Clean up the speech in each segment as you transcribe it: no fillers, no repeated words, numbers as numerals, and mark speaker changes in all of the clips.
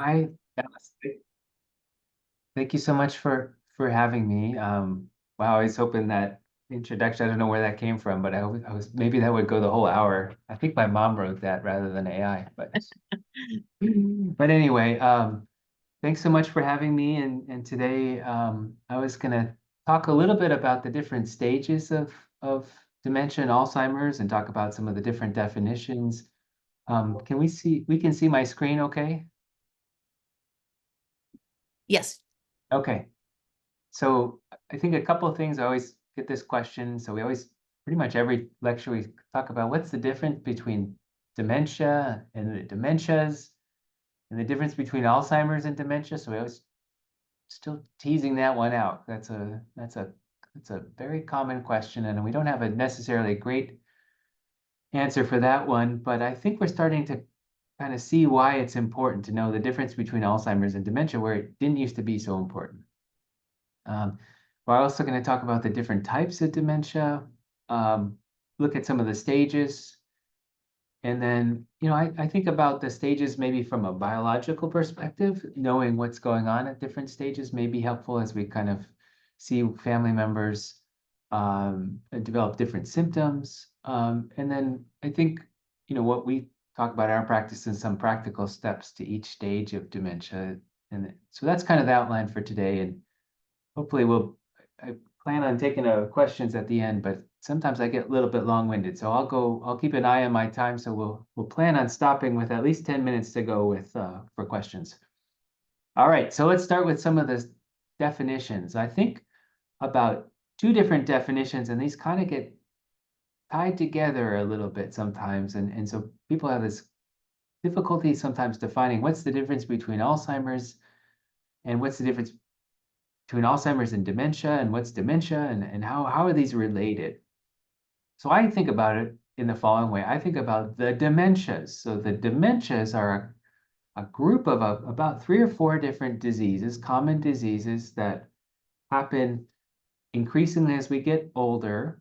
Speaker 1: Hi, Alice. Thank you so much for having me. Wow, I was hoping that introduction, I don't know where that came from, but I was maybe that would go the whole hour. I think my mom wrote that rather than AI, but but anyway, thanks so much for having me. And today, I was gonna talk a little bit about the different stages of dementia and Alzheimer's and talk about some of the different definitions. We can see my screen, okay?
Speaker 2: Yes.
Speaker 1: Okay. So I think a couple of things I always get this question. So we always pretty much every lecture we talk about what's the difference between dementia and the dementias and the difference between Alzheimer's and dementia. So we always still teasing that one out. That's a very common question, and we don't have a necessarily great answer for that one, but I think we're starting to kind of see why it's important to know the difference between Alzheimer's and dementia, where it didn't used to be so important. Um, we're also going to talk about the different types of dementia, um, look at some of the stages, and then, I think about the stages maybe from a biological perspective, knowing what's going on at different stages may be helpful as we kind of see family members develop different symptoms. And then I think, what we talk about in our practice and some practical steps to each stage of dementia. And so that's kind of the outline for today. And hopefully I plan on taking questions at the end, but sometimes I get a little bit long-winded. So I'll keep an eye on my time. So we'll plan on stopping with at least 10 minutes to go with for questions. All right, so let's start with some of the definitions. I think about two different definitions, and these kind of get tied together a little bit sometimes. And so people have this difficulty sometimes defining what's the difference between Alzheimer's and what's the difference between Alzheimer's and dementia, and what's dementia, and how are these related? So I think about it in the following way. I think about the dementias. So the dementias are a group of about 3 or 4 different diseases, common diseases that happen increasingly as we get older,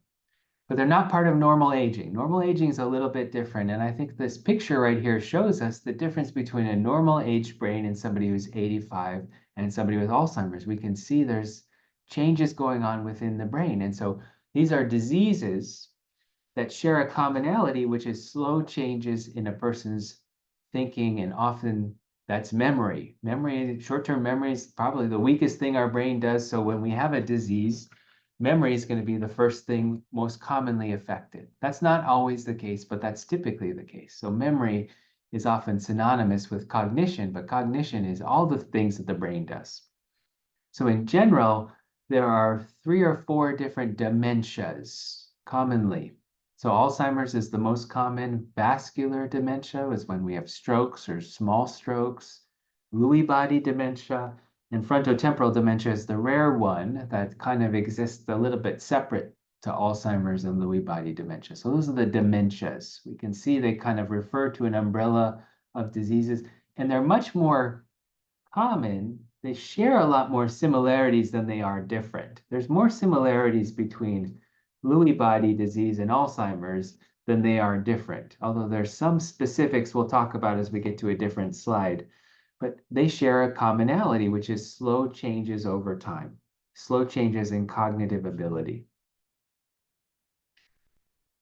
Speaker 1: but they're not part of normal aging. Normal aging is a little bit different. And I think this picture right here shows us the difference between a normal aged brain and somebody who's 85 and somebody with Alzheimer's. We can see there's changes going on within the brain. And so these are diseases that share a commonality, which is slow changes in a person's thinking, and often that's memory. Memory, short-term memory is probably the weakest thing our brain does. So when we have a disease, memory is going to be the first thing most commonly affected. That's not always the case, but that's typically the case. So memory is often synonymous with cognition, but cognition is all the things that the brain does. So in general, there are 3 or 4 different dementias commonly. So Alzheimer's is the most common. Vascular dementia is when we have strokes or small strokes. Lewy body dementia and frontotemporal dementia is the rare one that kind of exists a little bit separate to Alzheimer's and Lewy body dementia. So those are the dementias. We can see they kind of refer to an umbrella of diseases, and they're much more common. They share a lot more similarities than they are different. There's more similarities between Lewy body disease and Alzheimer's than they are different, although there's some specifics we'll talk about as we get to a different slide. But they share a commonality, which is slow changes over time, slow changes in cognitive ability.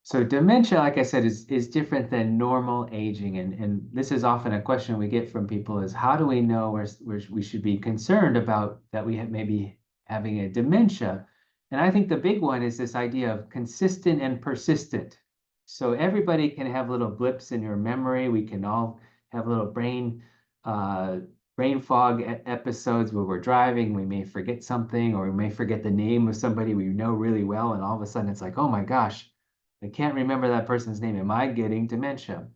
Speaker 1: So dementia, like I said, is different than normal aging. And this is often a question we get from people is how do we know where we should be concerned about that we have maybe having a dementia? And I think the big one is this idea of consistent and persistent. So everybody can have little blips in your memory. We can all have little brain fog episodes where we're driving. We may forget something, or we may forget the name of somebody we know really well. And all of a sudden it's like, oh my gosh, I can't remember that person's name. Am I getting dementia?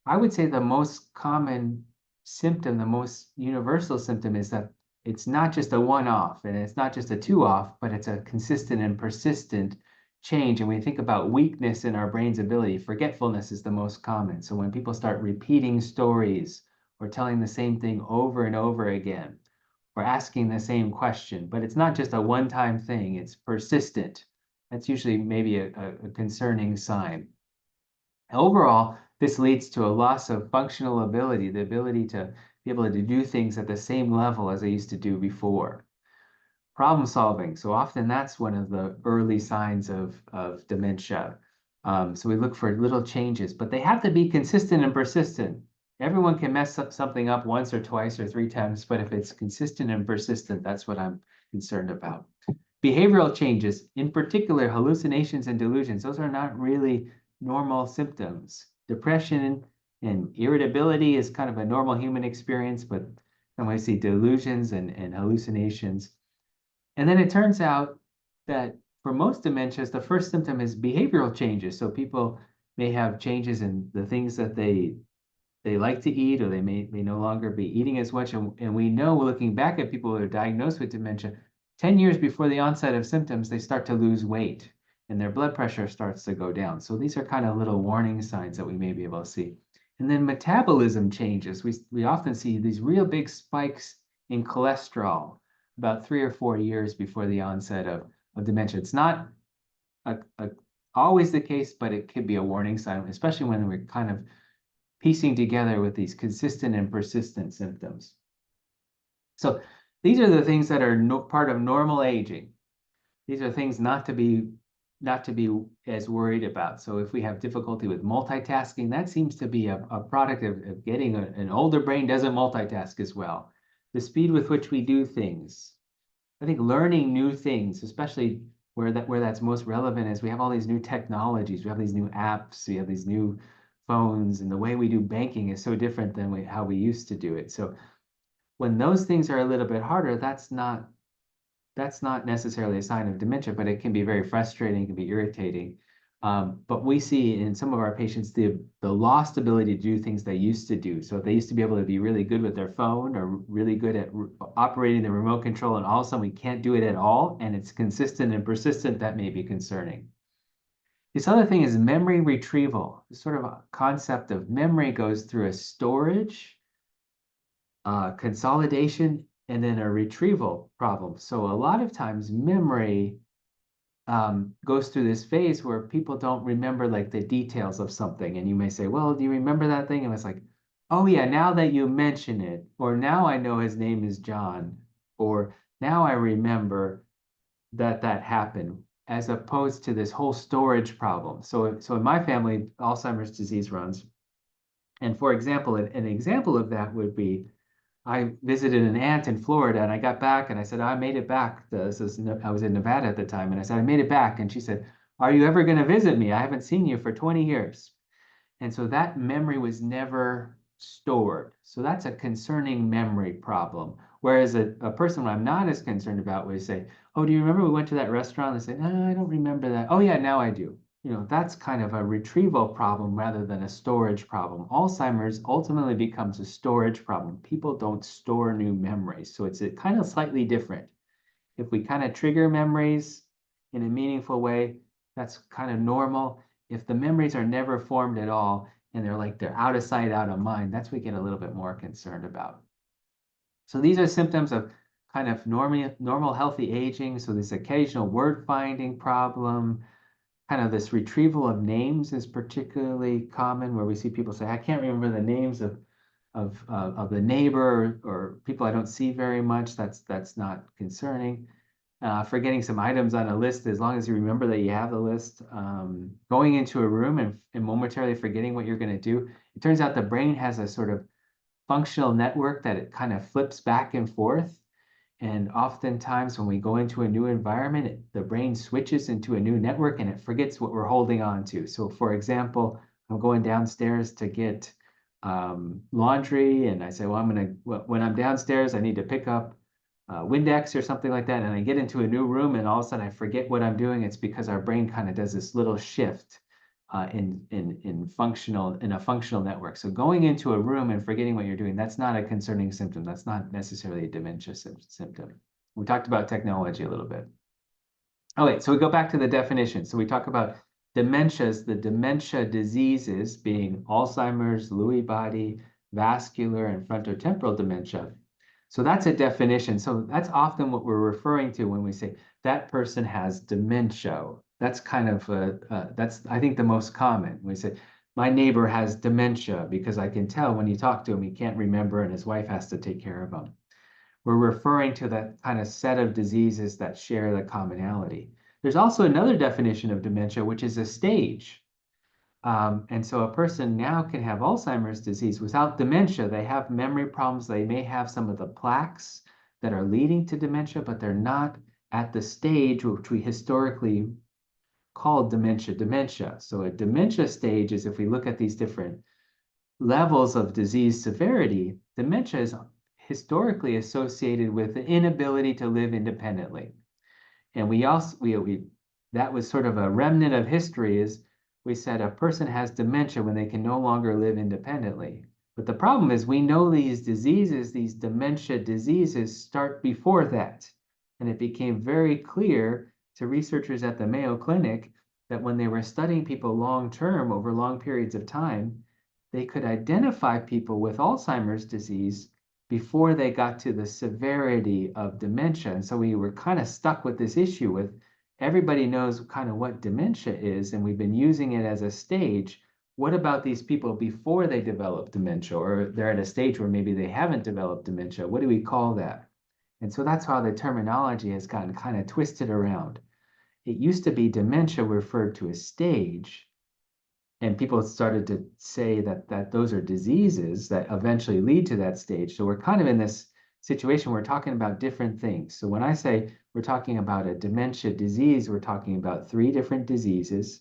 Speaker 1: I would say the most common symptom, the most universal symptom is that it's not just a one-off and it's not just a two-off, but it's a consistent and persistent change. And we think about weakness in our brain's ability. Forgetfulness is the most common. So when people start repeating stories or telling the same thing over and over again, or asking the same question, but it's not just a one-time thing, it's persistent. That's usually maybe a concerning sign. Overall, this leads to a loss of functional ability, the ability to be able to do things at the same level as I used to do before. Problem solving. So often that's one of the early signs of dementia. So we look for little changes, but they have to be consistent and persistent. Everyone can mess up something up once or twice or 3 times, but if it's consistent and persistent, that's what I'm concerned about. Behavioral changes, in particular, hallucinations and delusions, those are not really normal symptoms. Depression and irritability is kind of a normal human experience, but then we see delusions and hallucinations. And then it turns out that for most dementias, the first symptom is behavioral changes. So people may have changes in the things that they like to eat, or they may no longer be eating as much. And we know, looking back at people who are diagnosed with dementia, 10 years before the onset of symptoms, they start to lose weight and their blood pressure starts to go down. So these are kind of little warning signs that we may be able to see. And then metabolism changes. We often see these real big spikes in cholesterol about 3 or 4 years before the onset of dementia. It's not always the case, but it could be a warning sign, especially when we're kind of piecing together with these consistent and persistent symptoms. So these are the things that are part of normal aging. These are things not to be as worried about. So if we have difficulty with multitasking, that seems to be a product of getting an older brain doesn't multitask as well. The speed with which we do things. I think learning new things, especially where that's most relevant, is we have all these new technologies, we have these new apps, we have these new phones, and the way we do banking is so different than how we used to do it. So when those things are a little bit harder, that's not necessarily a sign of dementia, but it can be very frustrating, it can be irritating. But we see in some of our patients the lost ability to do things they used to do. So if they used to be able to be really good with their phone or really good at operating the remote control, and all of a sudden we can't do it at all, and it's consistent and persistent, that may be concerning. This other thing is memory retrieval. This sort of a concept of memory goes through a storage, consolidation, and then a retrieval problem. So a lot of times memory goes through this phase where people don't remember like the details of something. And you may say, well, do you remember that thing? And it's like, oh yeah, now that you mention it, or now I know his name is John, or now I remember that happened, as opposed to this whole storage problem. So in my family, Alzheimer's disease runs. And for example, an example of that would be, I visited an aunt in Florida, and I got back and I said, I made it back. I was in Nevada at the time, and I said, I made it back. And she said, are you ever going to visit me? I haven't seen you for 20 years. And so that memory was never stored. So that's a concerning memory problem. Whereas a person I'm not as concerned about would say, oh, do you remember we went to that restaurant? They say, no, I don't remember that. Oh yeah, now I do. That's kind of a retrieval problem rather than a storage problem. Alzheimer's ultimately becomes a storage problem. People don't store new memories. So it's a kind of slightly different. If we kind of trigger memories in a meaningful way, that's kind of normal. If the memories are never formed at all, and they're out of sight, out of mind, that's what we get a little bit more concerned about. So these are symptoms of kind of normal healthy aging. So this occasional word finding problem, kind of this retrieval of names is particularly common, where we see people say, I can't remember the names of the neighbor or people I don't see very much. That's not concerning. Forgetting some items on a list, as long as you remember that you have the list. Going into a room and momentarily forgetting what you're going to do. It turns out the brain has a sort of functional network that it kind of flips back and forth. And oftentimes when we go into a new environment, the brain switches into a new network and it forgets what we're holding on to. So for example, I'm going downstairs to get laundry, and I say, well, when I'm downstairs, I need to pick up Windex or something like that. And I get into a new room and all of a sudden I forget what I'm doing. It's because our brain kind of does this little shift in a functional network. So going into a room and forgetting what you're doing, that's not a concerning symptom. That's not necessarily a dementia symptom. We talked about technology a little bit. All right, so we go back to the definition. So we talk about dementias, the dementia diseases being Alzheimer's, Lewy body, vascular, and frontotemporal dementia. So that's a definition. So that's often what we're referring to when we say that person has dementia. That's kind of, that's, I think, the most common. We say my neighbor has dementia because I can tell when you talk to him, he can't remember and his wife has to take care of him. We're referring to that kind of set of diseases that share the commonality. There's also another definition of dementia, which is a stage. And so a person now can have Alzheimer's disease without dementia. They have memory problems. They may have some of the plaques that are leading to dementia, but they're not at the stage which we historically called dementia. So a dementia stage is, if we look at these different levels of disease severity, dementia is historically associated with the inability to live independently. And we also, that was sort of a remnant of history, is we said a person has dementia when they can no longer live independently. But the problem is we know these diseases, these dementia diseases, start before that. And it became very clear to researchers at the Mayo Clinic that when they were studying people long-term over long periods of time, they could identify people with Alzheimer's disease before they got to the severity of dementia. And so we were kind of stuck with this issue with everybody knows kind of what dementia is, and we've been using it as a stage. What about these people before they develop dementia, or they're at a stage where maybe they haven't developed dementia? What do we call that? And so that's how the terminology has gotten kind of twisted around. It used to be dementia referred to a stage, and people started to say that those are diseases that eventually lead to that stage. So we're kind of in this situation, we're talking about different things. So when I say we're talking about a dementia disease, we're talking about 3 different diseases,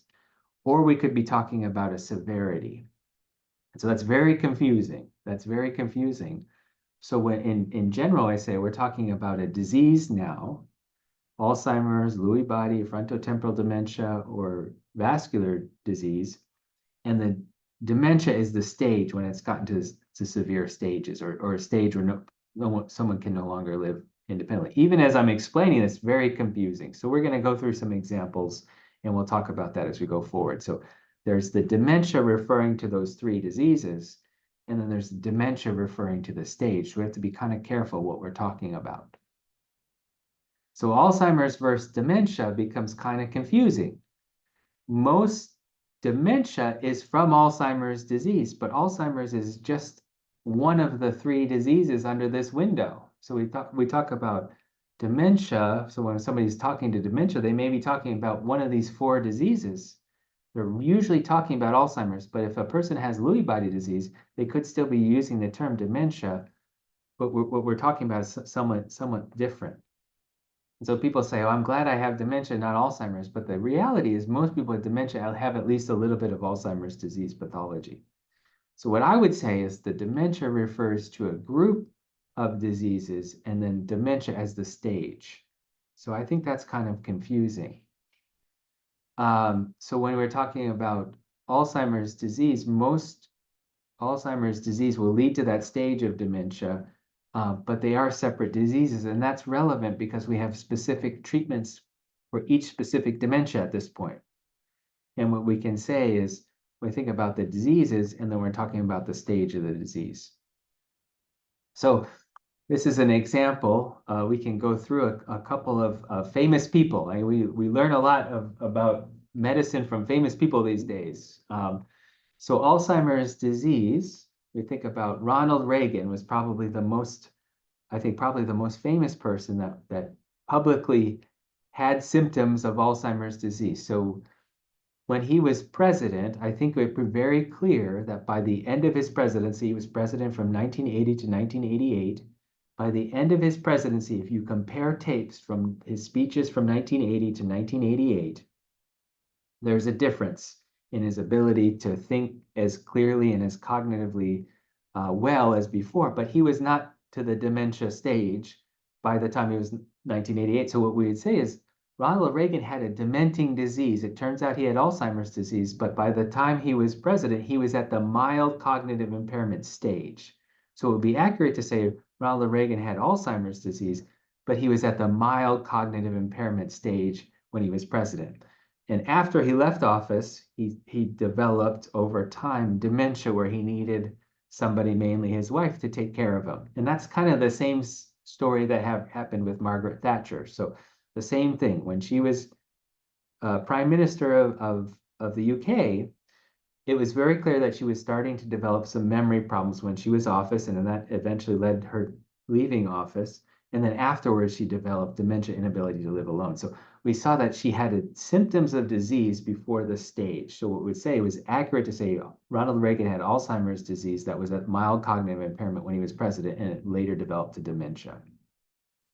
Speaker 1: or we could be talking about a severity. And so that's very confusing. That's very confusing. So when in general, I say we're talking about a disease now, Alzheimer's, Lewy body, frontotemporal dementia, or vascular disease. And the dementia is the stage when it's gotten to severe stages, or a stage where someone can no longer live independently. Even as I'm explaining, it's very confusing. So we're going to go through some examples and we'll talk about that as we go forward. So there's the dementia referring to those 3 diseases, and then there's dementia referring to the stage. So we have to be kind of careful what we're talking about. So Alzheimer's versus dementia becomes kind of confusing. Most dementia is from Alzheimer's disease, but Alzheimer's is just one of the 3 diseases under this window. So we talk about dementia. So when somebody's talking to dementia, they may be talking about one of these 4 diseases. They're usually talking about Alzheimer's, but if a person has Lewy body disease, they could still be using the term dementia, but what we're talking about is somewhat different. So people say, oh, I'm glad I have dementia, not Alzheimer's. But the reality is most people with dementia have at least a little bit of Alzheimer's disease pathology. So what I would say is the dementia refers to a group of diseases, and then dementia as the stage. So I think that's kind of confusing. So when we're talking about Alzheimer's disease, most Alzheimer's disease will lead to that stage of dementia, but they are separate diseases, and that's relevant because we have specific treatments for each specific dementia at this point. And what we can say is, we think about the diseases, and then we're talking about the stage of the disease. So this is an example. We can go through a couple of famous people. We learn a lot about medicine from famous people these days. So Alzheimer's disease, we think about Ronald Reagan was probably the most famous person that publicly had symptoms of Alzheimer's disease. So when he was president, I think it was very clear that by the end of his presidency, he was president from 1980 to 1988. By the end of his presidency, if you compare tapes from his speeches from 1980 to 1988, there's a difference in his ability to think as clearly and as cognitively well as before, but he was not to the dementia stage by the time he was 1988. So what we would say is Ronald Reagan had a dementing disease. It turns out he had Alzheimer's disease, but by the time he was president, he was at the mild cognitive impairment stage. So it would be accurate to say Ronald Reagan had Alzheimer's disease, but he was at the mild cognitive impairment stage when he was president. And after he left office, he developed over time dementia, where he needed somebody, mainly his wife, to take care of him. And that's kind of the same story that happened with Margaret Thatcher. So the same thing, when she was Prime Minister of the UK, it was very clear that she was starting to develop some memory problems when she was office, and then that eventually led to her leaving office. And then afterwards, she developed dementia, inability to live alone. So we saw that she had symptoms of disease before the stage. So what we would say, it was accurate to say Ronald Reagan had Alzheimer's disease that was a mild cognitive impairment when he was president, and it later developed to dementia.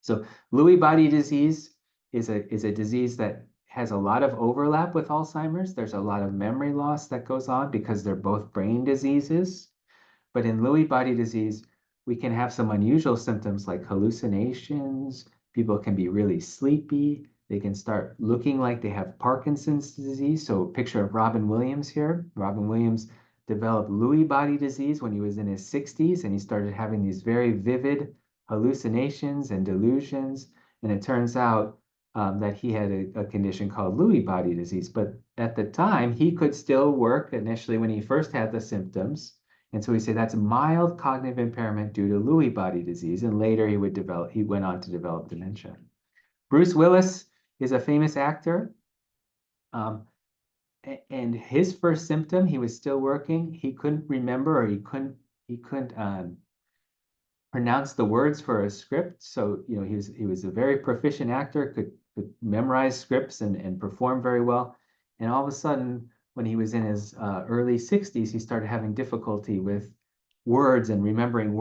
Speaker 1: So Lewy body disease is a disease that has a lot of overlap with Alzheimer's. There's a lot of memory loss that goes on because they're both brain diseases. But in Lewy body disease, we can have some unusual symptoms like hallucinations. People can be really sleepy. They can start looking like they have Parkinson's disease. So a picture of Robin Williams here. Robin Williams developed Lewy body disease when he was in his 60s, and he started having these very vivid hallucinations and delusions. And it turns out that he had a condition called Lewy body disease. But at the time, he could still work initially when he first had the symptoms. And so we say that's mild cognitive impairment due to Lewy body disease. And later he went on to develop dementia. Bruce Willis is a famous actor. And his first symptom, he was still working. He couldn't remember, or he couldn't pronounce the words for a script. So, he was a very proficient actor, could memorize scripts and perform very well. And all of a sudden, when he was in his early 60s, he started having difficulty with words and remembering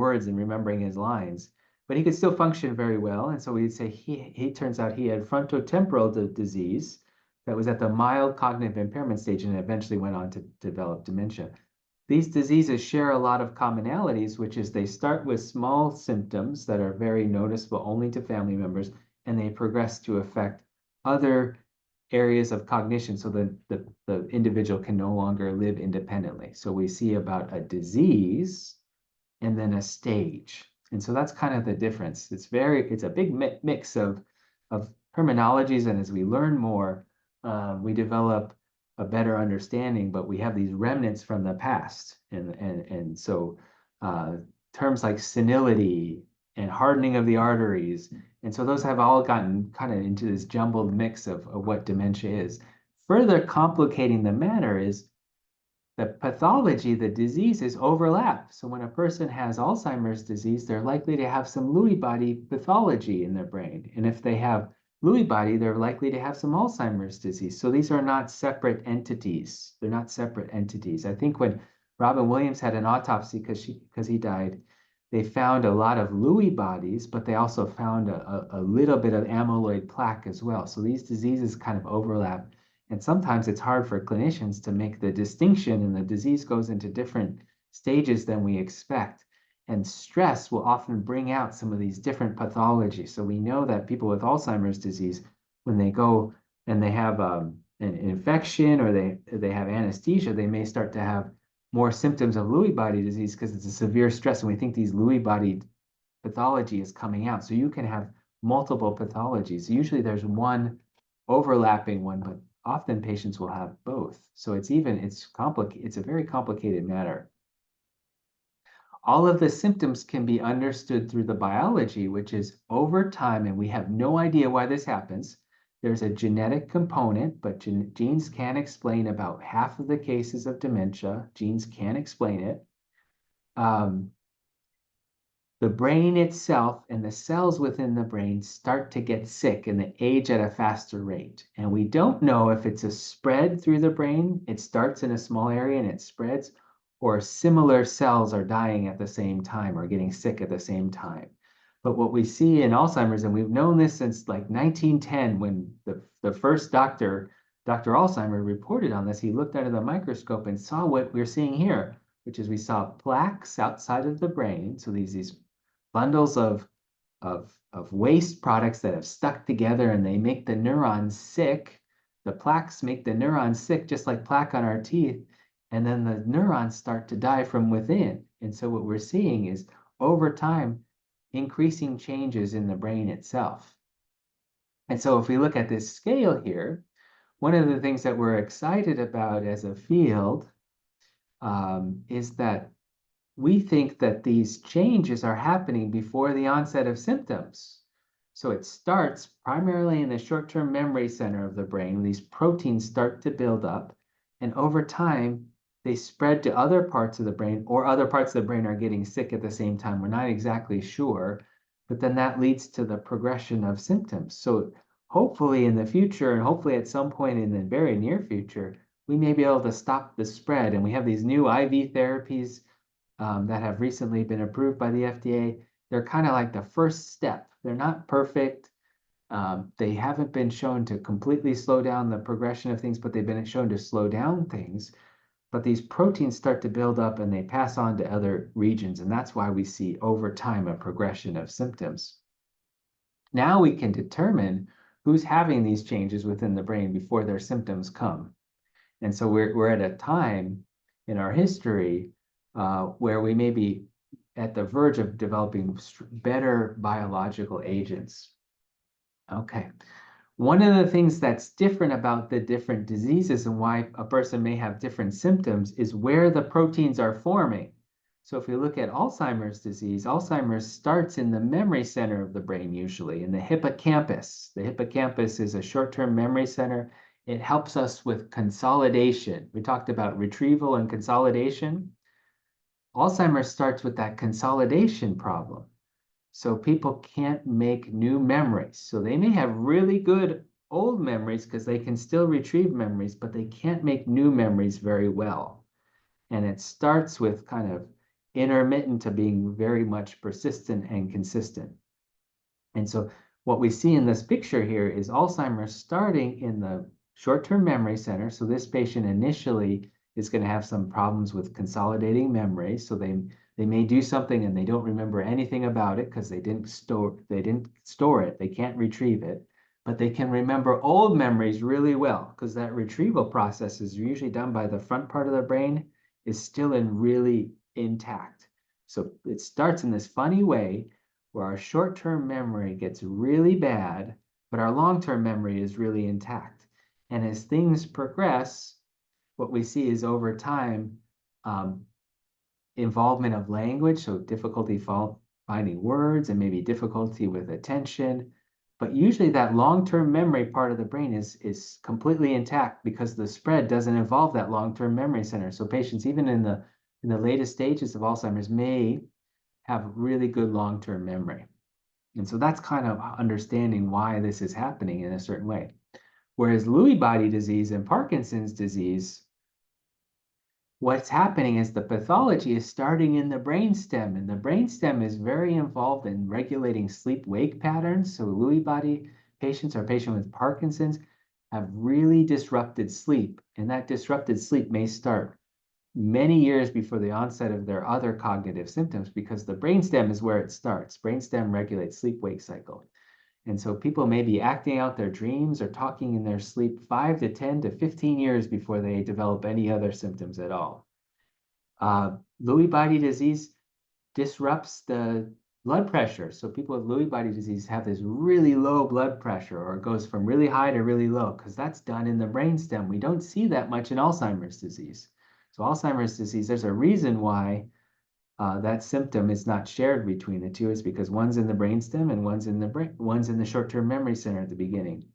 Speaker 1: his lines. But he could still function very well. And so we'd say he turns out he had frontotemporal disease that was at the mild cognitive impairment stage and eventually went on to develop dementia. These diseases share a lot of commonalities, which is they start with small symptoms that are very noticeable only to family members, and they progress to affect other areas of cognition so that the individual can no longer live independently. So we see about a disease and then a stage. And so that's kind of the difference. It's a big mix of terminologies, and as we learn more, we develop a better understanding, but we have these remnants from the past. And so terms like senility and hardening of the arteries. And so those have all gotten kind of into this jumbled mix of what dementia is. Further complicating the matter is the pathology, the diseases overlap. So when a person has Alzheimer's disease, they're likely to have some Lewy body pathology in their brain. And if they have Lewy body, they're likely to have some Alzheimer's disease. So these are not separate entities. They're not separate entities. I think when Robin Williams had an autopsy because he died, they found a lot of Lewy bodies, but they also found a little bit of amyloid plaque as well. So these diseases kind of overlap. And sometimes it's hard for clinicians to make the distinction, and the disease goes into different stages than we expect. And stress will often bring out some of these different pathologies. So we know that people with Alzheimer's disease, when they go and they have an infection or they have anesthesia, they may start to have more symptoms of Lewy body disease because it's a severe stress. And we think these Lewy body pathology is coming out. So you can have multiple pathologies. Usually there's one overlapping one, but often patients will have both. So it's a very complicated matter. All of the symptoms can be understood through the biology, which is over time, and we have no idea why this happens. There's a genetic component, but genes can explain about half of the cases of dementia. Genes can explain it. The brain itself and the cells within the brain start to get sick and they age at a faster rate. And we don't know if it's a spread through the brain, it starts in a small area and it spreads, or similar cells are dying at the same time or getting sick at the same time. But what we see in Alzheimer's, and we've known this since like 1910 when the first Dr. Alzheimer reported on this, he looked under the microscope and saw what we're seeing here, which is we saw plaques outside of the brain. So these bundles of waste products that have stuck together and they make the neurons sick. The plaques make the neurons sick, just like plaque on our teeth. And then the neurons start to die from within. And so what we're seeing is over time, increasing changes in the brain itself. And so if we look at this scale here, one of the things that we're excited about as a field is that we think that these changes are happening before the onset of symptoms. So it starts primarily in the short-term memory center of the brain. These proteins start to build up, and over time, they spread to other parts of the brain, or other parts of the brain are getting sick at the same time. We're not exactly sure, but then that leads to the progression of symptoms. So hopefully in the future, and hopefully at some point in the very near future, we may be able to stop the spread. And we have these new IV therapies that have recently been approved by the FDA. They're kind of like the first step. They're not perfect. They haven't been shown to completely slow down the progression of things, but they've been shown to slow down things. But these proteins start to build up and they pass on to other regions. And that's why we see over time a progression of symptoms. Now we can determine who's having these changes within the brain before their symptoms come. And so we're at a time in our history where we may be at the verge of developing better biological agents. Okay. One of the things that's different about the different diseases and why a person may have different symptoms is where the proteins are forming. So if we look at Alzheimer's disease, Alzheimer's starts in the memory center of the brain, usually in the hippocampus. The hippocampus is a short-term memory center. It helps us with consolidation. We talked about retrieval and consolidation. Alzheimer's starts with that consolidation problem. So people can't make new memories. So they may have really good old memories because they can still retrieve memories, but they can't make new memories very well. And it starts with kind of intermittent to being very much persistent and consistent. And so what we see in this picture here is Alzheimer's starting in the short-term memory center. So this patient initially is going to have some problems with consolidating memory. So they may do something and they don't remember anything about it because they didn't store it. They can't retrieve it, but they can remember old memories really well because that retrieval process is usually done by the front part of the brain is still really intact. So it starts in this funny way where our short-term memory gets really bad, but our long-term memory is really intact. And as things progress, what we see is over time, involvement of language, so difficulty finding words and maybe difficulty with attention. But usually that long-term memory part of the brain is completely intact because the spread doesn't involve that long-term memory center. So patients, even in the latest stages of Alzheimer's, may have really good long-term memory. And so that's kind of understanding why this is happening in a certain way. Whereas Lewy body disease and Parkinson's disease, what's happening is the pathology is starting in the brainstem, and the brainstem is very involved in regulating sleep-wake patterns. So Lewy body patients or patients with Parkinson's have really disrupted sleep, and that disrupted sleep may start many years before the onset of their other cognitive symptoms because the brainstem is where it starts. Brainstem regulates sleep-wake cycle. And so people may be acting out their dreams or talking in their sleep 5 to 10 to 15 years before they develop any other symptoms at all. Lewy body disease disrupts the blood pressure. So people with Lewy body disease have this really low blood pressure, or it goes from really high to really low because that's done in the brainstem. We don't see that much in Alzheimer's disease. So Alzheimer's disease, there's a reason why that symptom is not shared between the two. Is because one's in the brainstem and one's in the short-term memory center at the beginning.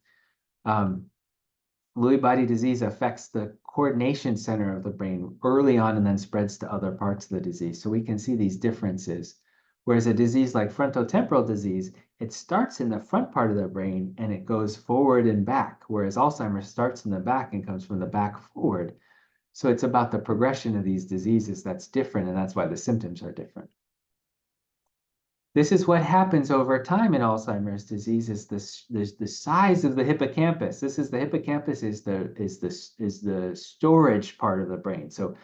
Speaker 1: Lewy body disease affects the coordination center of the brain early on and then spreads to other parts of the disease. So we can see these differences. Whereas a disease like frontotemporal disease, it starts in the front part of the brain and it goes forward and back, whereas Alzheimer's starts in the back and comes from the back forward. So it's about the progression of these diseases that's different, and that's why the symptoms are different. This is what happens over time in Alzheimer's disease. Is the size of the hippocampus. This is the hippocampus is the storage part of the brain. So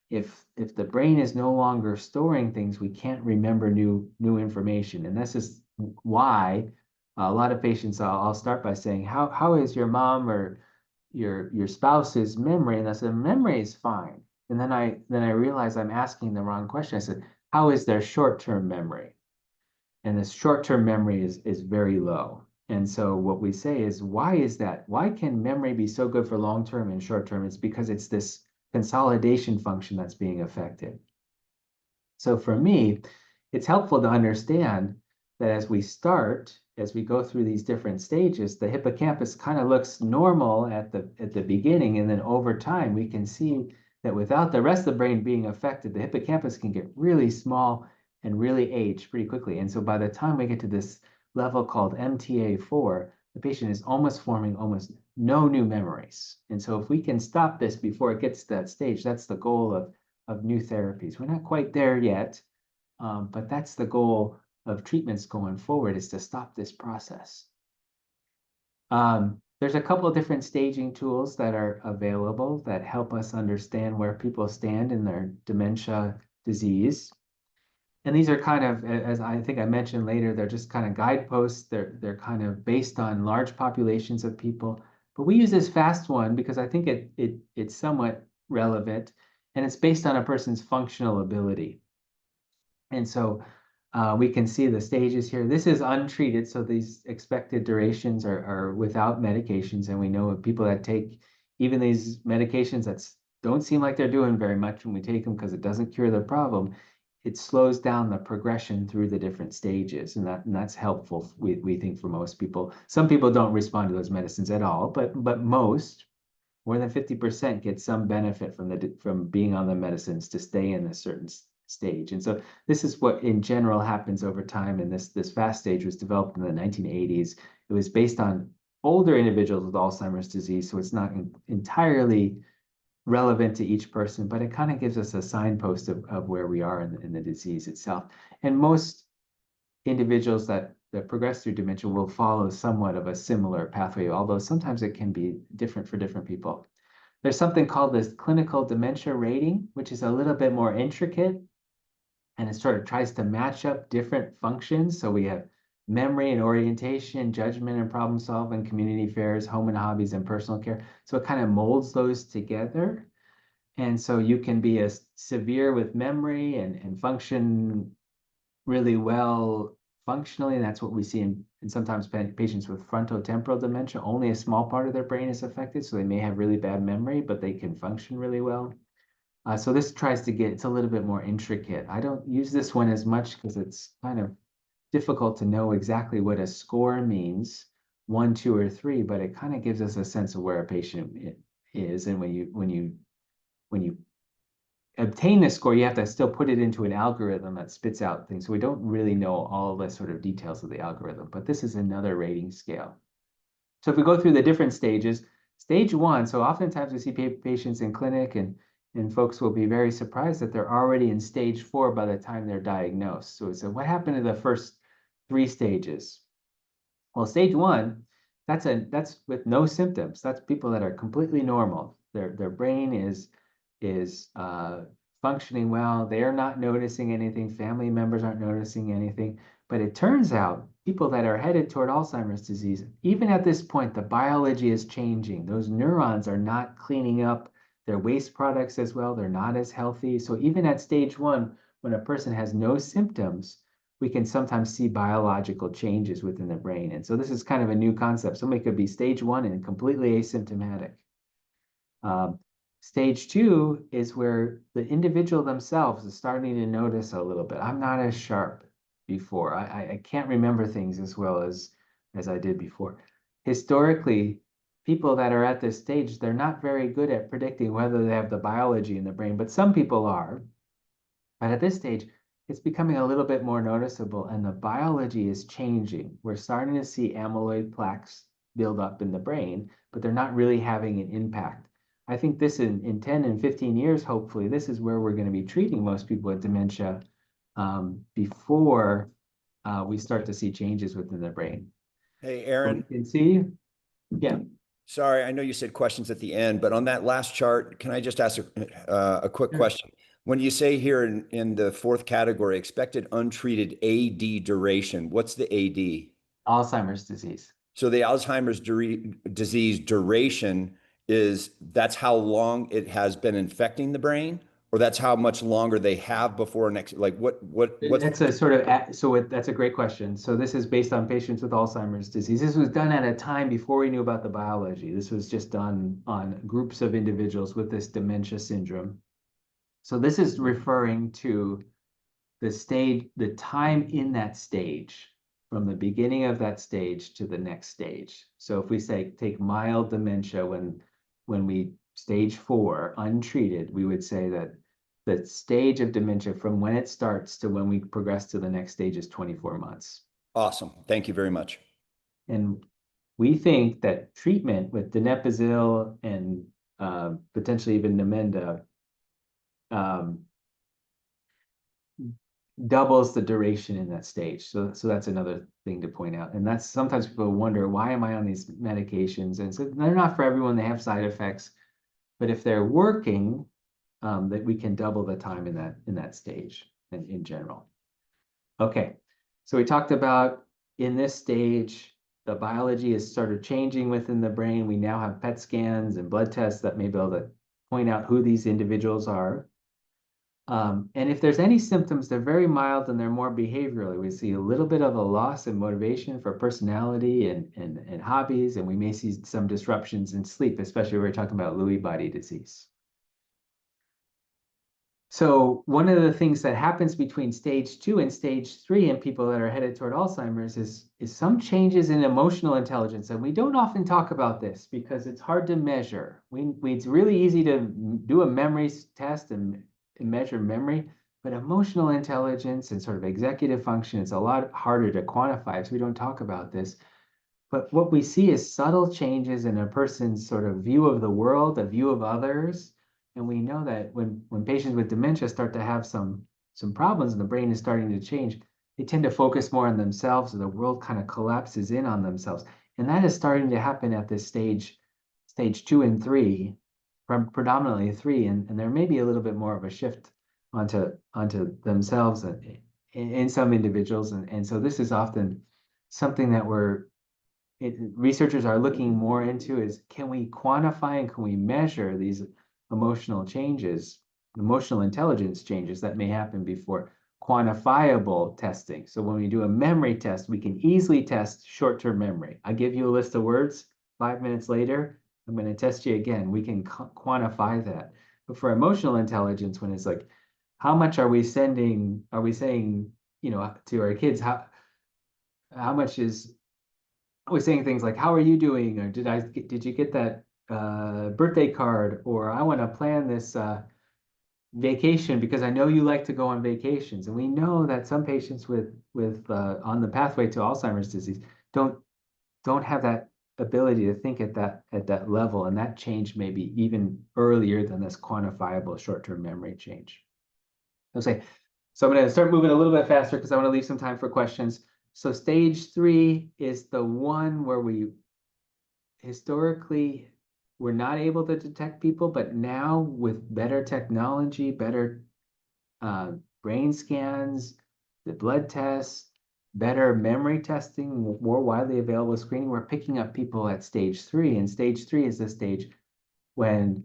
Speaker 1: if the brain is no longer storing things, we can't remember new information, and this is why a lot of patients. I'll start by saying, how is your mom or your spouse's memory? And I said, memory is fine. And then I realized I'm asking the wrong question. I said, how is their short-term memory? And the short-term memory is very low. And so what we say is, why is that? Why can memory be so good for long-term and short-term? It's because it's this consolidation function that's being affected. So for me, it's helpful to understand that as we go through these different stages, the hippocampus kind of looks normal at the beginning, and then over time we can see that without the rest of the brain being affected, the hippocampus can get really small and really age pretty quickly. And so by the time we get to this level called MTA4, the patient is almost forming almost no new memories. And so if we can stop this before it gets to that stage, that's the goal of new therapies. We're not quite there yet, but that's the goal of treatments going forward, is to stop this process. There's a couple of different staging tools that are available that help us understand where people stand in their dementia disease. And these are kind of, as I think I mentioned later, they're just kind of guideposts. They're kind of based on large populations of people. But we use this FAST one because I think it's somewhat relevant, and it's based on a person's functional ability. And so we can see the stages here. This is untreated, so these expected durations are without medications. And we know of people that take even these medications that don't seem like they're doing very much when we take them because it doesn't cure the problem. It slows down the progression through the different stages, and that's helpful, we think, for most people. Some people don't respond to those medicines at all, but most, more than 50%, get some benefit from being on the medicines to stay in a certain stage. And so this is what in general happens over time. And this FAST stage was developed in the 1980s. It was based on older individuals with Alzheimer's disease, so it's not entirely relevant to each person, but it kind of gives us a signpost of where we are in the disease itself. And most individuals that progress through dementia will follow somewhat of a similar pathway, although sometimes it can be different for different people. There's something called this clinical dementia rating, which is a little bit more intricate, and it sort of tries to match up different functions. So we have memory and orientation, judgment and problem solving, community affairs, home and hobbies, and personal care. So it kind of molds those together. And so you can be as severe with memory and function really well functionally. And that's what we see in sometimes patients with frontotemporal dementia. Only a small part of their brain is affected, so they may have really bad memory, but they can function really well. So this tries to it's a little bit more intricate. I don't use this one as much because it's kind of difficult to know exactly what a score means, 1, 2, or 3, but it kind of gives us a sense of where a patient is. And when you obtain this score, you have to still put it into an algorithm that spits out things. So we don't really know all the sort of details of the algorithm, but this is another rating scale. So if we go through the different stages, stage 1, so oftentimes we see patients in clinic and folks will be very surprised that they're already in stage 4 by the time they're diagnosed. So what happened to the first 3 stages? Well, stage 1, that's with no symptoms. That's people that are completely normal. Their brain is functioning well. They are not noticing anything. Family members aren't noticing anything. But it turns out people that are headed toward Alzheimer's disease, even at this point, the biology is changing. Those neurons are not cleaning up their waste products as well. They're not as healthy. So even at stage 1, when a person has no symptoms, we can sometimes see biological changes within the brain. And so this is kind of a new concept. Somebody could be stage 1 and completely asymptomatic. Stage 2 is where the individual themselves is starting to notice a little bit. I'm not as sharp before. I can't remember things as well as I did before. Historically, people that are at this stage, they're not very good at predicting whether they have the biology in the brain, but some people are. But at this stage, it's becoming a little bit more noticeable, and the biology is changing. We're starting to see amyloid plaques build up in the brain, but they're not really having an impact. I think this in 10 and 15 years, hopefully, this is where we're going to be treating most people with dementia before we start to see changes within the brain.
Speaker 2: Hey, Aaron.
Speaker 1: So we can see, yeah.
Speaker 2: Sorry, I know you said questions at the end, but on that last chart, can I just ask a quick question? When you say here in the 4th category, expected untreated AD duration, what's the AD?
Speaker 1: Alzheimer's disease.
Speaker 2: So the Alzheimer's disease duration that's how long it has been infecting the brain, or that's how much longer they have before next, like what's
Speaker 1: that's a sort of, that's a great question. So this is based on patients with Alzheimer's disease. This was done at a time before we knew about the biology. This was just done on groups of individuals with this dementia syndrome. So this is referring to the time in that stage, from the beginning of that stage to the next stage. So if we take mild dementia, when we stage 4, untreated, we would say that the stage of dementia from when it starts to when we progress to the next stage is 24 months.
Speaker 2: Awesome. Thank you very much.
Speaker 1: And we think that treatment with donepezil and potentially even Namenda doubles the duration in that stage. So that's another thing to point out. And that's sometimes people wonder, why am I on these medications? And so they're not for everyone, they have side effects. But if they're working, that we can double the time in that stage in general. Okay, so we talked about in this stage, the biology is sort of changing within the brain. We now have PET scans and blood tests that may be able to point out who these individuals are. And if there's any symptoms, they're very mild and they're more behavioral. We see a little bit of a loss in motivation for personality and hobbies, and we may see some disruptions in sleep, especially when we're talking about Lewy body disease. So one of the things that happens between stage 2 and stage 3 in people that are headed toward Alzheimer's is some changes in emotional intelligence. And we don't often talk about this because it's hard to measure. It's really easy to do a memory test and measure memory, but emotional intelligence and sort of executive function, it's a lot harder to quantify, so we don't talk about this. But what we see is subtle changes in a person's sort of view of the world, a view of others. And we know that when patients with dementia start to have some problems and the brain is starting to change, they tend to focus more on themselves, and the world kind of collapses in on themselves. And that is starting to happen at this stage 2 and 3, predominantly 3, and there may be a little bit more of a shift onto themselves in some individuals. And so this is often something that researchers are looking more into is, can we quantify and can we measure these emotional changes, emotional intelligence changes that may happen before quantifiable testing. So when we do a memory test, we can easily test short-term memory. I give you a list of words, 5 minutes later, I'm going to test you again. We can quantify that. But for emotional intelligence, when it's like, how much are we saying, to our kids, how much is, are we saying things like, how are you doing? Or did you get that birthday card? Or I want to plan this vacation because I know you like to go on vacations. And we know that some patients with on the pathway to Alzheimer's disease don't have that ability to think at that level, and that change may be even earlier than this quantifiable short-term memory change. Okay, so I'm going to start moving a little bit faster because I want to leave some time for questions. So stage 3 is the one where we historically were not able to detect people, but now with better technology, better brain scans, the blood tests, better memory testing, more widely available screening, we're picking up people at stage 3. And stage 3 is the stage when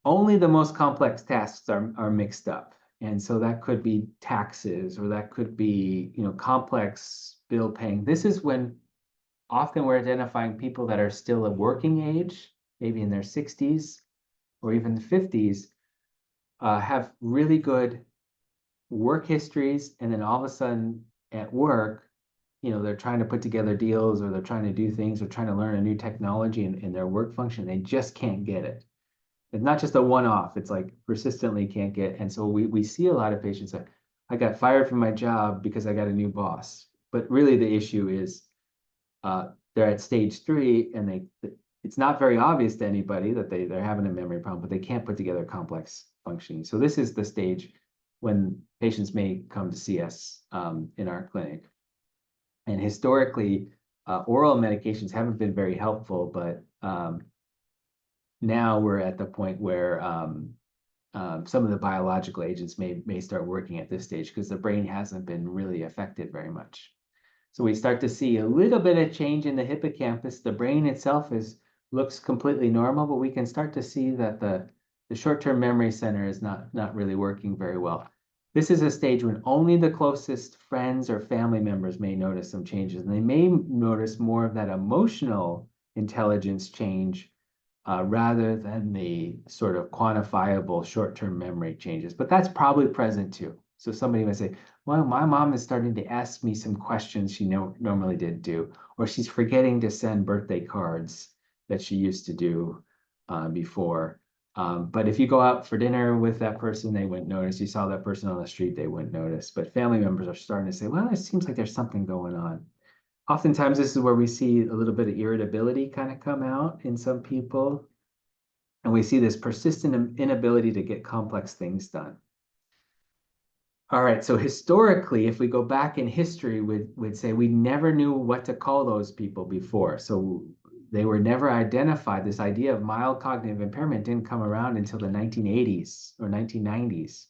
Speaker 1: only the most complex tasks are mixed up. And so that could be taxes, or that could be, complex bill paying. This is when often we're identifying people that are still at working age, maybe in their 60s or even 50s, have really good work histories, and then all of a sudden at work, they're trying to put together deals, or they're trying to do things, or trying to learn a new technology in their work function. They just can't get it. It's not just a one-off, it's like persistently can't get. And so we see a lot of patients that, I got fired from my job because I got a new boss. But really the issue is they're at stage 3, and it's not very obvious to anybody that they're having a memory problem, but they can't put together complex functioning. So this is the stage when patients may come to see us in our clinic. And historically, oral medications haven't been very helpful, but now we're at the point where some of the biological agents may start working at this stage because the brain hasn't been really affected very much. So we start to see a little bit of change in the hippocampus. The brain itself looks completely normal, but we can start to see that the short-term memory center is not really working very well. This is a stage when only the closest friends or family members may notice some changes, and they may notice more of that emotional intelligence change rather than the sort of quantifiable short-term memory changes. But that's probably present too. So somebody might say, well, my mom is starting to ask me some questions she normally didn't do, or she's forgetting to send birthday cards that she used to do. before. But if you go out for dinner with that person, they wouldn't notice. You saw that person on the street, they wouldn't notice. But family members are starting to say, well, it seems like there's something going on. Oftentimes, this is where we see a little bit of irritability kind of come out in some people. And we see this persistent inability to get complex things done. All right, so historically, if we go back in history, we'd say we never knew what to call those people before. So they were never identified. This idea of mild cognitive impairment didn't come around until the 1980s or 1990s.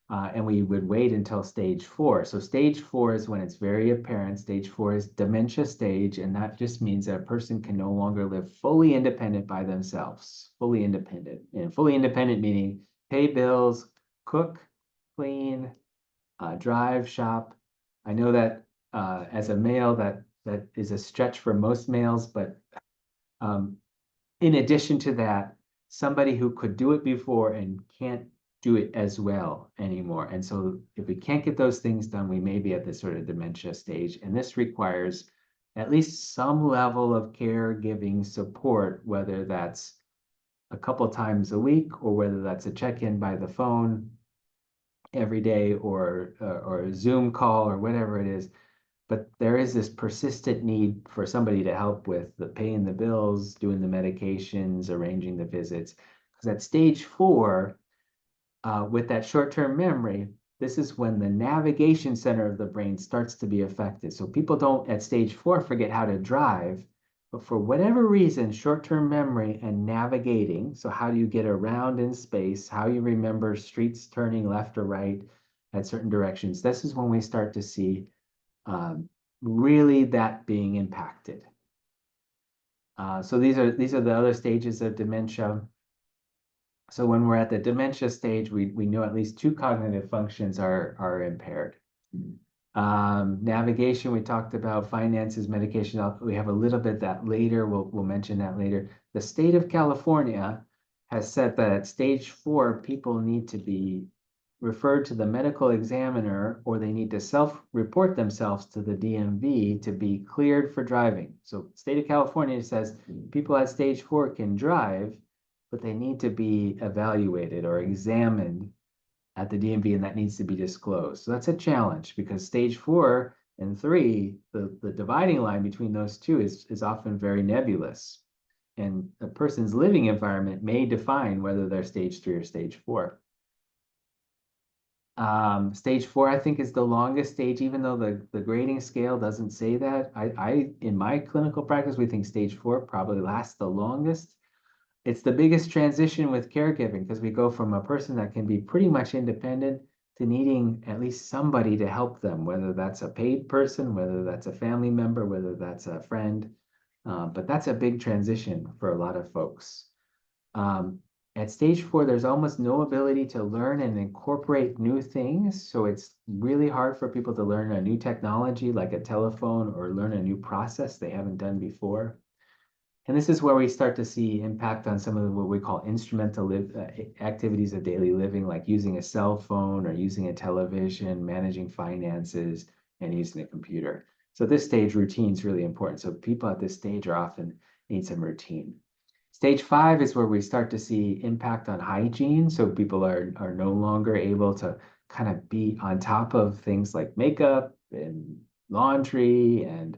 Speaker 1: And we would wait until stage 4. So stage 4 is when it's very apparent. Stage 4 is dementia stage, and that just means that a person can no longer live fully independent by themselves, fully independent. And fully independent meaning pay bills, cook, clean, drive, shop. I know that as a male, that is a stretch for most males, but in addition to that, somebody who could do it before and can't do it as well anymore. And so if we can't get those things done, we may be at this sort of dementia stage. And this requires at least some level of caregiving support, whether that's a couple times a week or whether that's a check-in by the phone every day or a Zoom call or whatever it is. But there is this persistent need for somebody to help with the paying the bills, doing the medications, arranging the visits. Because at stage 4, with that short-term memory, this is when the navigation center of the brain starts to be affected. So people don't, at stage 4, forget how to drive, but for whatever reason, short-term memory and navigating, so how do you get around in space, how you remember streets turning left or right at certain directions, this is when we start to see really that being impacted. So these are the other stages of dementia. So when we're at the dementia stage, we know at least 2 cognitive functions are impaired. Navigation, we talked about, finances, medication. We have a little bit that later. We'll mention that later. The state of California has said that at stage 4, people need to be referred to the medical examiner, or they need to self-report themselves to the DMV to be cleared for driving. So state of California says people at stage 4 can drive, but they need to be evaluated or examined at the DMV, and that needs to be disclosed. So that's a challenge because stage 4 and 3, the dividing line between those two is often very nebulous. And a person's living environment may define whether they're stage 3 or stage 4. Stage 4, I think, is the longest stage, even though the grading scale doesn't say that. In my clinical practice, we think stage 4 probably lasts the longest. It's the biggest transition with caregiving because we go from a person that can be pretty much independent to needing at least somebody to help them, whether that's a paid person, whether that's a family member, whether that's a friend. But that's a big transition for a lot of folks. At stage 4, there's almost no ability to learn and incorporate new things. So it's really hard for people to learn a new technology like a telephone or learn a new process they haven't done before. And this is where we start to see impact on some of what we call instrumental activities of daily living, like using a cell phone or using a television, managing finances, and using a computer. So this stage, routine is really important. So people at this stage are often need some routine. Stage 5 is where we start to see impact on hygiene. So people are no longer able to kind of be on top of things like makeup and laundry and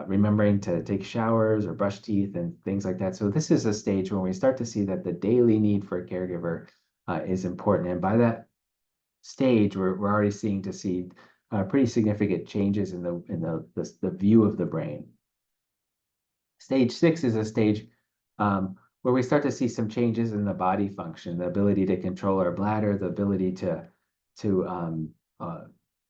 Speaker 1: remembering to take showers or brush teeth and things like that. So this is a stage when we start to see that the daily need for a caregiver is important. And by that stage, we're already seeing pretty significant changes in the view of the brain. Stage 6 is a stage where we start to see some changes in the body function, the ability to control our bladder, the ability to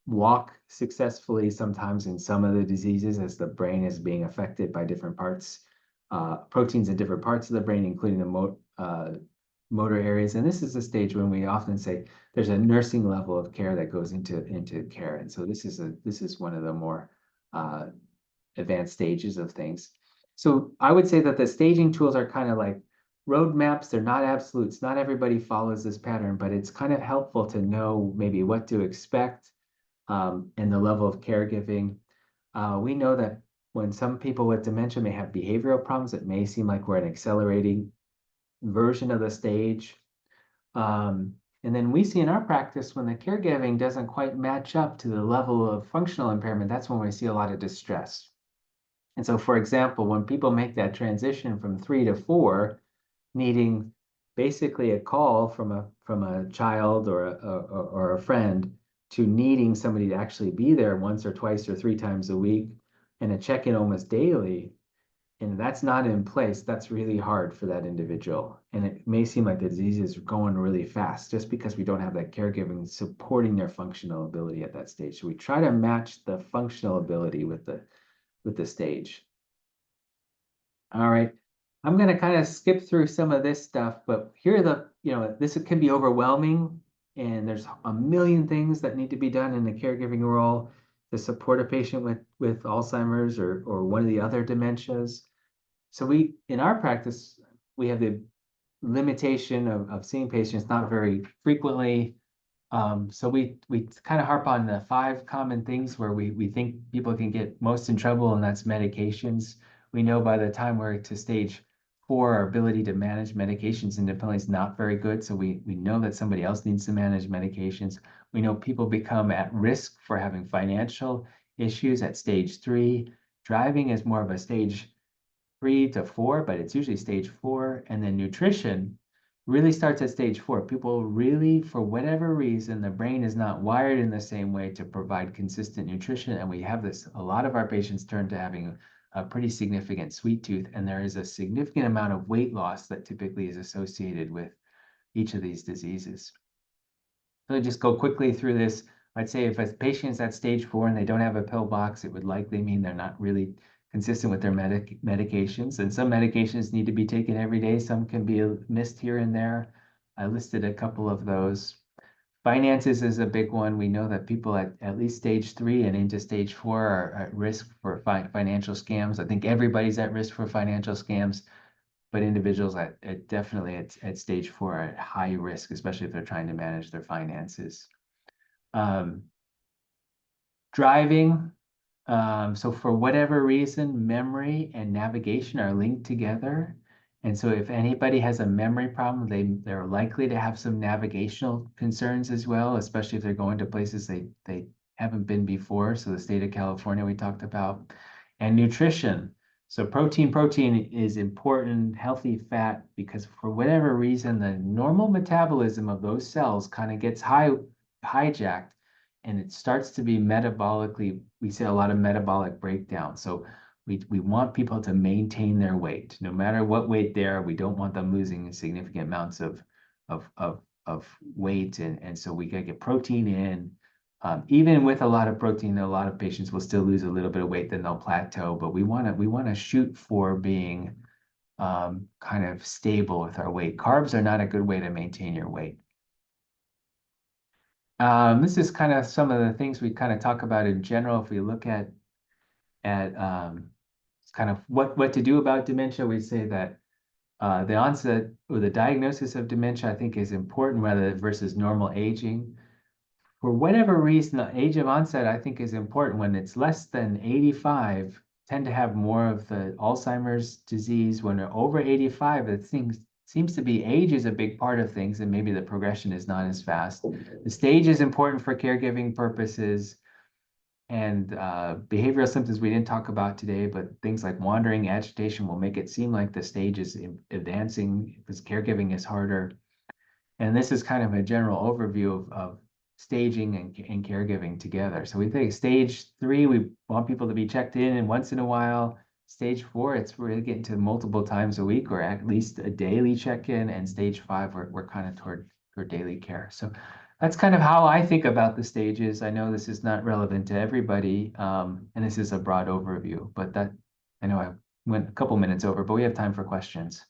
Speaker 1: walk successfully sometimes in some of the diseases as the brain is being affected by different parts, proteins in different parts of the brain, including the motor areas. And this is a stage when we often say there's a nursing level of care that goes into care. And so this is one of the more advanced stages of things. So I would say that the staging tools are kind of like roadmaps. They're not absolutes. Not everybody follows this pattern, but it's kind of helpful to know maybe what to expect and the level of caregiving. We know that when some people with dementia may have behavioral problems, it may seem like we're an accelerating version of the stage. And then we see in our practice when the caregiving doesn't quite match up to the level of functional impairment, that's when we see a lot of distress. And so, for example, when people make that transition from 3 to 4, needing basically a call from a child or a friend to needing somebody to actually be there once or twice or 3 times a week and a check-in almost daily, and that's not in place, that's really hard for that individual. And it may seem like the disease is going really fast just because we don't have that caregiving supporting their functional ability at that stage. So we try to match the functional ability with the stage. All right. I'm going to kind of skip through some of this stuff, but here are this can be overwhelming, and there's a million things that need to be done in the caregiving role to support a patient with Alzheimer's or one of the other dementias. So in our practice, we have the limitation of seeing patients not very frequently. So we kind of harp on the 5 common things where we think people can get most in trouble, and that's medications. We know by the time we're to stage 4, our ability to manage medications independently is not very good. So we know that somebody else needs to manage medications. We know people become at risk for having financial issues at stage 3. Driving is more of a stage 3 to 4, but it's usually stage 4. And then nutrition really starts at stage 4. People really, for whatever reason, the brain is not wired in the same way to provide consistent nutrition. And we have this, a lot of our patients turn to having a pretty significant sweet tooth, and there is a significant amount of weight loss that typically is associated with each of these diseases. So just go quickly through this. I'd say if a patient's at stage 4 and they don't have a pill box, it would likely mean they're not really consistent with their medications. And some medications need to be taken every day. Some can be missed here and there. I listed a couple of those. Finances is a big one. We know that people at least stage 3 and into stage 4 are at risk for financial scams. I think everybody's at risk for financial scams, but individuals definitely at stage 4 are at high risk, especially if they're trying to manage their finances. Driving. So for whatever reason, memory and navigation are linked together. And so if anybody has a memory problem, they're likely to have some navigational concerns as well, especially if they're going to places they haven't been before. So the state of California we talked about. And nutrition. So protein is important, healthy fat, because for whatever reason, the normal metabolism of those cells kind of gets hijacked, and it starts to be metabolically, we see a lot of metabolic breakdown. So we want people to maintain their weight. No matter what weight they are, we don't want them losing significant amounts of weight. And so we gotta get protein in. Even with a lot of protein, a lot of patients will still lose a little bit of weight, then they'll plateau. But we wanna shoot for being kind of stable with our weight. Carbs are not a good way to maintain your weight. This is kind of some of the things we kind of talk about in general. If we look at kind of what to do about dementia, we say that the onset or the diagnosis of dementia, I think, is important rather versus normal aging. For whatever reason, the age of onset, I think, is important. When it's less than 85, tend to have more of the Alzheimer's disease. When they're over 85, it seems to be age is a big part of things, and maybe the progression is not as fast. The stage is important for caregiving purposes, and behavioral symptoms we didn't talk about today, but things like wandering, agitation will make it seem like the stage is advancing because caregiving is harder. And this is kind of a general overview of staging and caregiving together. So we think stage 3, we want people to be checked in and once in a while. Stage 4, it's really getting to multiple times a week or at least a daily check-in. And stage 5, we're kind of toward daily care. So that's kind of how I think about the stages. I know this is not relevant to everybody, and this is a broad overview, but I know I went a couple minutes over, but we have time for questions.